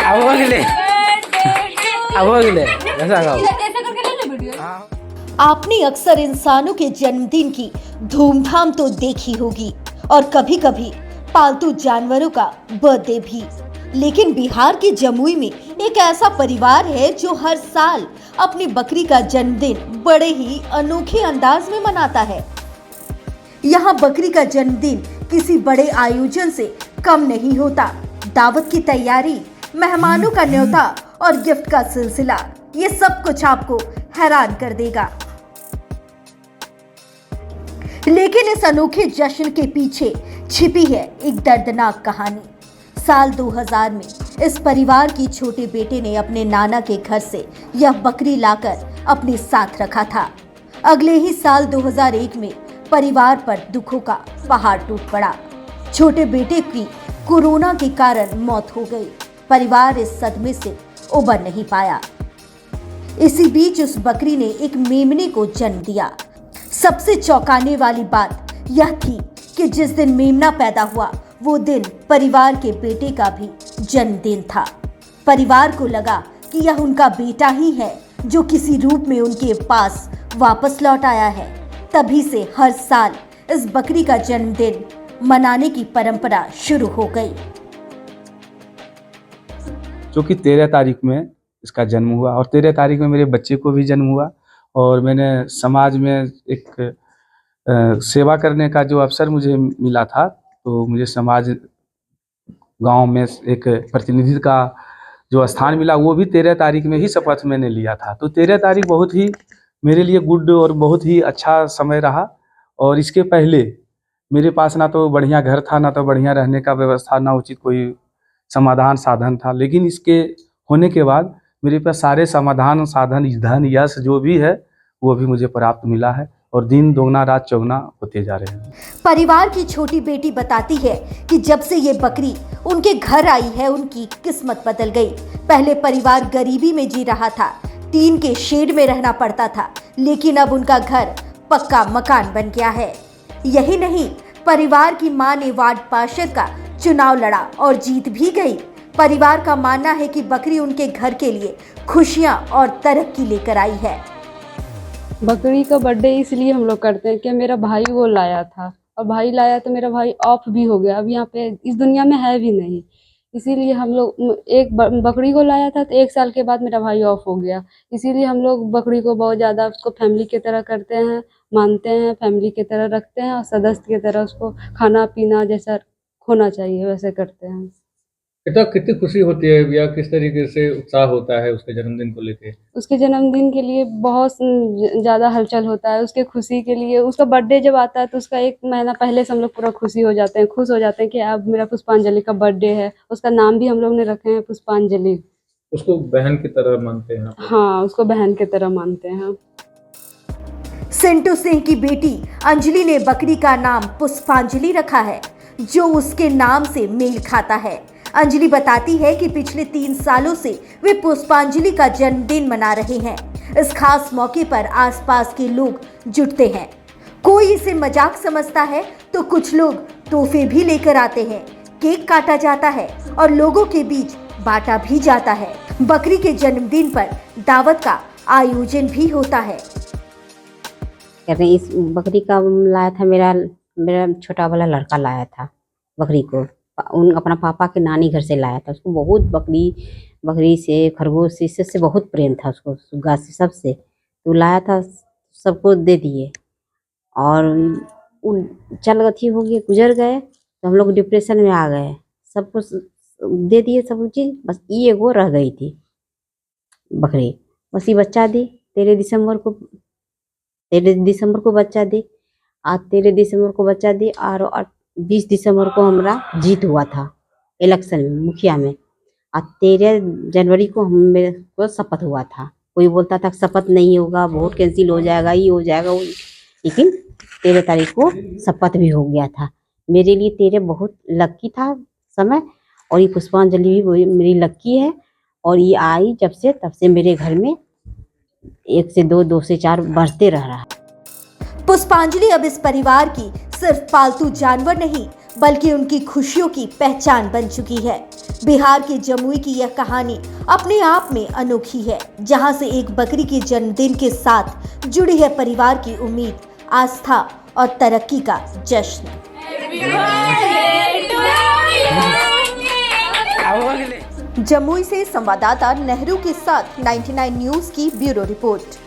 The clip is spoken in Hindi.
अब हो गए, अब हो गए, ऐसा गाओ। आपने अक्सर इंसानों के जन्मदिन की धूमधाम तो देखी होगी और कभी कभी पालतू जानवरों का बर्थडे भी, लेकिन बिहार के जमुई में एक ऐसा परिवार है जो हर साल अपनी बकरी का जन्मदिन बड़े ही अनोखे अंदाज में मनाता है। यहाँ बकरी का जन्मदिन किसी बड़े आयोजन से कम नहीं होता। दावत की तैयारी, मेहमानों का न्योता और गिफ्ट का सिलसिला, ये सब कुछ आपको हैरान कर देगा। लेकिन इस अनोखे जश्न के पीछे छिपी है एक दर्दनाक कहानी। साल 2000 में इस परिवार की छोटे बेटे ने अपने नाना के घर से यह बकरी लाकर अपने साथ रखा था। अगले ही साल 2001 में परिवार पर दुखों का पहाड़ टूट पड़ा। छोटे बेटे की कोरोना के कारण मौत हो गई। परिवार इस सदमे से उबर नहीं पाया। इसी बीच उस बकरी ने एक मेमने को जन्म दिया। सबसे चौंकाने वाली बात यह थी कि जिस दिन मेमना पैदा हुआ वो दिन परिवार के बेटे का भी जन्मदिन था। परिवार को लगा कि यह उनका बेटा ही है जो किसी रूप में उनके पास वापस लौट आया है। तभी से हर साल इस बकरी का जन्मदिन मनाने की परंपरा शुरू हो गई। जो कि 13 तारीख में इसका जन्म हुआ और 13 तारीख में मेरे बच्चे को भी जन्म हुआ। और मैंने समाज में एक सेवा करने का जो अवसर मुझे मिला था, तो मुझे समाज गांव में एक प्रतिनिधि का जो स्थान मिला वो भी 13 तारीख में ही शपथ मैंने लिया था। तो 13 तारीख बहुत ही मेरे लिए गुड और बहुत ही अच्छा समय रहा। और इसके पहले मेरे पास ना तो बढ़िया घर था, ना तो बढ़िया रहने का व्यवस्था, ना उचित कोई समाधान साधन था। लेकिन इसके होने के बाद मेरे पास सारे समाधान साधन, धन, यश जो भी है वो भी मुझे प्राप्त मिला है और दिन दोगुना रात चौगुना होते जा रहे हैं। परिवार की छोटी बेटी बताती है कि जब से ये बकरी उनके घर आई है उनकी किस्मत बदल गई। पहले परिवार गरीबी में जी रहा था, टीन के शेड में रहना पड़ता था, लेकिन अब उनका घर पक्का मकान बन गया है। यही नहीं, परिवार की मां ने वार्ड पार्षद का चुनाव लड़ा और जीत भी गई। परिवार का मानना है कि बकरी उनके घर के लिए खुशियां और तरक्की लेकर आई है। बकरी का बर्थडे इसलिए हम लोग करते हैं कि मेरा भाई वो लाया था और भाई लाया तो मेरा भाई ऑफ भी हो गया, अब यहाँ पे इस दुनिया में है भी नहीं। इसीलिए हम लोग एक बकरी को लाया था तो 1 साल के बाद मेरा भाई ऑफ हो गया। इसीलिए हम लोग बकरी को बहुत ज़्यादा उसको फैमिली की तरह करते हैं, मानते हैं, फैमिली की तरह रखते हैं और सदस्य की तरह उसको खाना पीना जैसा होना चाहिए वैसे करते हैं। तो कितनी खुशी होती है या किस तरीके से उत्साह होता है उसके जन्मदिन को लेके? उसके जन्मदिन के लिए बहुत ज़्यादा हलचल होता है। उसके खुशी के लिए उसका बर्थडे जब आता है तो उसका 1 महीना पहले से हम लोग पूरा खुश हो जाते हैं कि अब मेरा पुष्पांजलि का बर्थडे है। उसका नाम भी हम लोग ने रखे हैं पुष्पांजलि। उसको बहन की तरह मानते हैं आप? हाँ, उसको बहन की तरह मानते हैं। सिंटू सिंह की बेटी अंजलि ने बकरी का नाम पुष्पांजलि रखा है, जो उसके नाम से मेल खाता है। अंजलि बताती है कि पिछले 3 सालों से वे पुष्पांजलि का जन्मदिन मना रहे हैं। इस खास मौके पर आसपास के लोग जुटते हैं। कोई इसे मजाक समझता है तो कुछ लोग तोहफे भी लेकर आते हैं। केक काटा जाता है और लोगों के बीच बांटा भी जाता है। बकरी के जन्मदिन पर दावत का आयोजन भी होता है। कहते हैं इस बकरी का लाया था मेरा छोटा वाला लड़का लाया था बकरी को। अपना पापा के नानी घर से लाया था। उसको बहुत बकरी से, खरगोश से, इससे बहुत प्रेम था उसको, सुग्गा से, सबसे। तो लाया था, सबको दे दिए और चल गथी हो गए, गुजर गए तो हम लोग डिप्रेशन में आ गए। सब कुछ दे दिए, सब चीज़, बस ये वो रह गई थी बकरी। बस ये बच्चा दी 13 दिसंबर को बच्चा दी। आज 13 दिसंबर को बच्चा दी और 20 दिसंबर को हमारा जीत हुआ था इलेक्शन में, मुखिया में। और 13 जनवरी को मेरे को शपथ हुआ था। कोई बोलता था शपथ नहीं होगा, वोट कैंसिल हो जाएगा, ये हो जाएगा, लेकिन 13 तारीख को शपथ भी हो गया था। मेरे लिए 13 बहुत लक्की था समय, और ये पुष्पांजलि भी मेरी लक्की है। और ये आई जब से, तब से मेरे घर में 1 से 2, 2 से 4 बढ़ते रह रहा है। पुष्पांजलि अब इस परिवार की सिर्फ पालतू जानवर नहीं बल्कि उनकी खुशियों की पहचान बन चुकी है। बिहार के जमुई की यह कहानी अपने आप में अनोखी है, जहां से एक बकरी के जन्मदिन के साथ जुड़ी है परिवार की उम्मीद, आस्था और तरक्की का जश्न। जमुई से संवाददाता नेहरू के साथ 99 न्यूज की ब्यूरो रिपोर्ट।